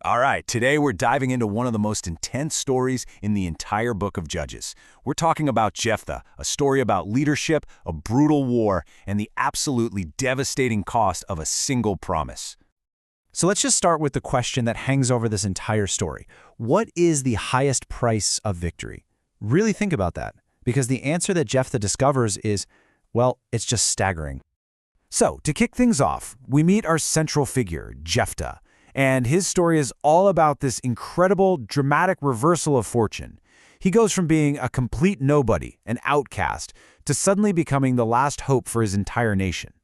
All right, today we're diving into one of the most intense stories in the entire book of Judges. We're talking about Jephthah, a story about leadership, a brutal war, and the absolutely devastating cost of a single promise. So let's just start with the question that hangs over this entire story. What is the highest price of victory? Really think about that, because the answer that Jephthah discovers is, well, it's just staggering. So, to kick things off, we meet our central figure, Jephthah. And his story is all about this incredible, dramatic reversal of fortune. He goes from being a complete nobody, an outcast, to suddenly becoming the last hope for his entire nation.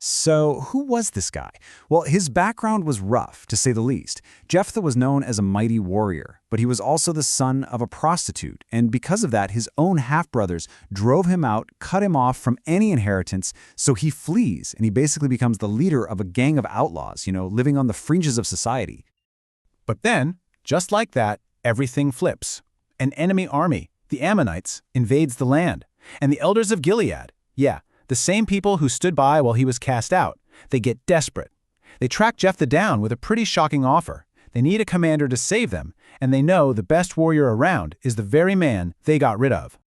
So, who was this guy? Well, his background was rough, to say the least. Jephthah was known as a mighty warrior, but he was also the son of a prostitute, and because of that, his own half-brothers drove him out, cut him off from any inheritance, so he flees, and he basically becomes the leader of a gang of outlaws, living on the fringes of society. But then, just like that, everything flips. An enemy army, the Ammonites, invades the land, and the elders of Gilead, the same people who stood by while he was cast out, they get desperate. They track Jephthah down with a pretty shocking offer. They need a commander to save them, and they know the best warrior around is the very man they got rid of.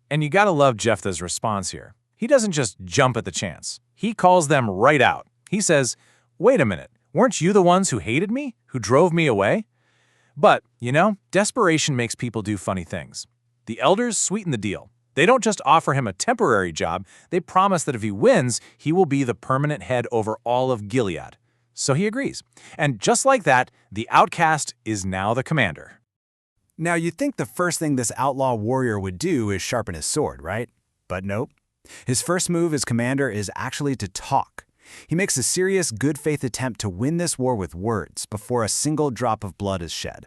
And you gotta love Jephthah's response here. He doesn't just jump at the chance. He calls them right out. He says, "Wait a minute, weren't you the ones who hated me, who drove me away?" But, desperation makes people do funny things. The elders sweeten the deal. They don't just offer him a temporary job, they promise that if he wins, he will be the permanent head over all of Gilead. So he agrees. And just like that, the outcast is now the commander. Now, you'd think the first thing this outlaw warrior would do is sharpen his sword, right? But nope. His first move as commander is actually to talk. He makes a serious, good-faith attempt to win this war with words before a single drop of blood is shed.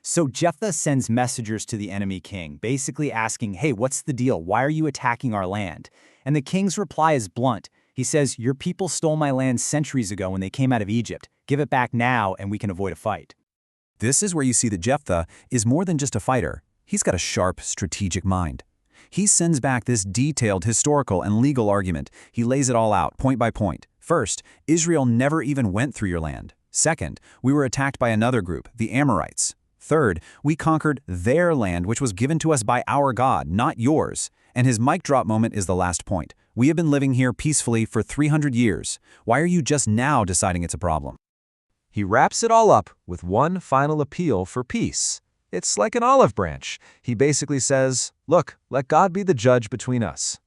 So Jephthah sends messengers to the enemy king, basically asking, hey, what's the deal? Why are you attacking our land? And the king's reply is blunt. He says, your people stole my land centuries ago when they came out of Egypt. Give it back now and we can avoid a fight. This is where you see that Jephthah is more than just a fighter. He's got a sharp, strategic mind. He sends back this detailed historical and legal argument. He lays it all out, point by point. First, Israel never even went through your land. Second, we were attacked by another group, the Amorites. Third, we conquered their land, which was given to us by our God, not yours. And his mic drop moment is the last point. We have been living here peacefully for 300 years. Why are you just now deciding it's a problem? He wraps it all up with one final appeal for peace. It's like an olive branch. He basically says, look, let God be the judge between us.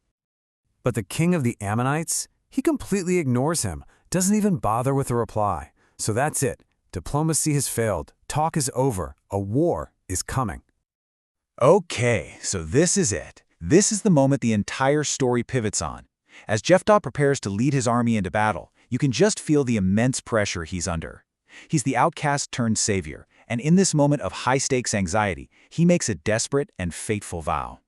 But the king of the Ammonites, he completely ignores him, doesn't even bother with a reply. So that's it. Diplomacy has failed. Talk is over. A war is coming. Okay, so this is it. This is the moment the entire story pivots on. As Jephthah prepares to lead his army into battle, you can just feel the immense pressure he's under. He's the outcast turned savior, and in this moment of high-stakes anxiety, he makes a desperate and fateful vow.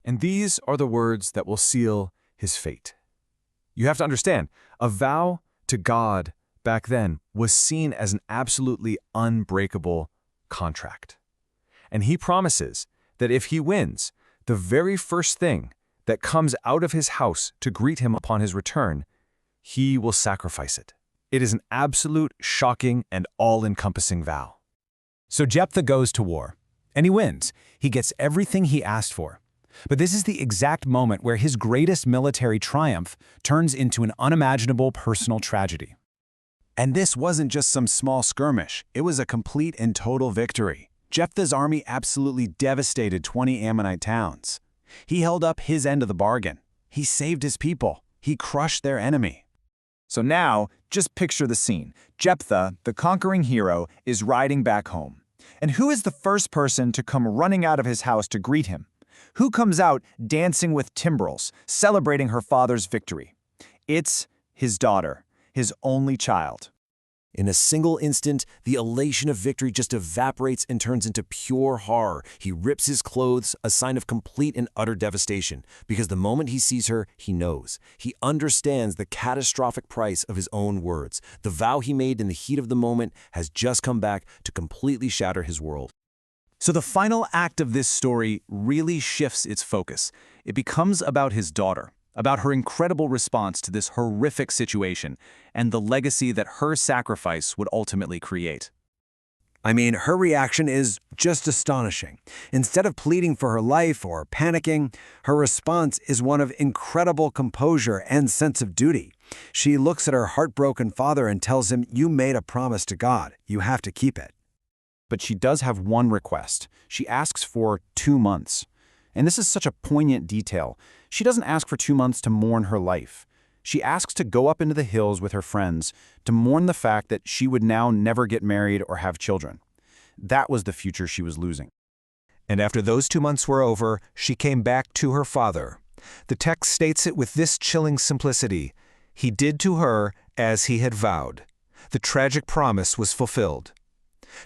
And these are the words that will seal his fate. You have to understand, a vow to God back then was seen as an absolutely unbreakable contract. And he promises that if he wins, the very first thing that comes out of his house to greet him upon his return, he will sacrifice it. It is an absolute, shocking, and all-encompassing vow. So Jephthah goes to war, and he wins. He gets everything he asked for. But this is the exact moment where his greatest military triumph turns into an unimaginable personal tragedy. And this wasn't just some small skirmish, it was a complete and total victory. Jephthah's army absolutely devastated 20 Ammonite towns. He held up his end of the bargain. He saved his people. He crushed their enemy. So now, just picture the scene. Jephthah, the conquering hero, is riding back home. And who is the first person to come running out of his house to greet him? Who comes out dancing with timbrels, celebrating her father's victory? It's his daughter. His only child. In a single instant, the elation of victory just evaporates and turns into pure horror. He rips his clothes, a sign of complete and utter devastation, because the moment he sees her, he knows. He understands the catastrophic price of his own words. The vow he made in the heat of the moment has just come back to completely shatter his world. So the final act of this story really shifts its focus. It becomes about his daughter, about her incredible response to this horrific situation, and the legacy that her sacrifice would ultimately create. I mean, her reaction is just astonishing. Instead of pleading for her life or panicking, her response is one of incredible composure and sense of duty. She looks at her heartbroken father and tells him, "You made a promise to God. You have to keep it." But she does have one request. She asks for 2 months. And this is such a poignant detail. She doesn't ask for 2 months to mourn her life. She asks to go up into the hills with her friends to mourn the fact that she would now never get married or have children. That was the future she was losing. And after those 2 months were over, she came back to her father. The text states it with this chilling simplicity. He did to her as he had vowed. The tragic promise was fulfilled.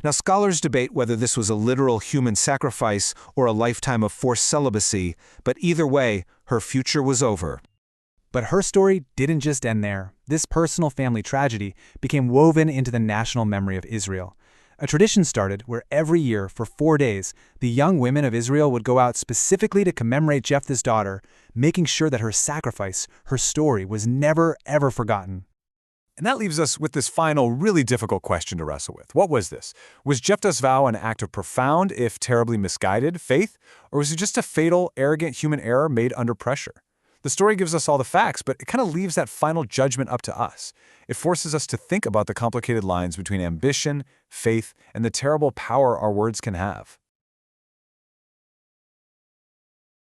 Now, scholars debate whether this was a literal human sacrifice or a lifetime of forced celibacy, but either way, her future was over. But her story didn't just end there. This personal family tragedy became woven into the national memory of Israel. A tradition started where every year, for 4 days, the young women of Israel would go out specifically to commemorate Jephthah's daughter, making sure that her sacrifice, her story, was never, ever forgotten. And that leaves us with this final, really difficult question to wrestle with. What was this? Was Jephthah's vow an act of profound, if terribly misguided, faith? Or was it just a fatal, arrogant human error made under pressure? The story gives us all the facts, but it kind of leaves that final judgment up to us. It forces us to think about the complicated lines between ambition, faith, and the terrible power our words can have.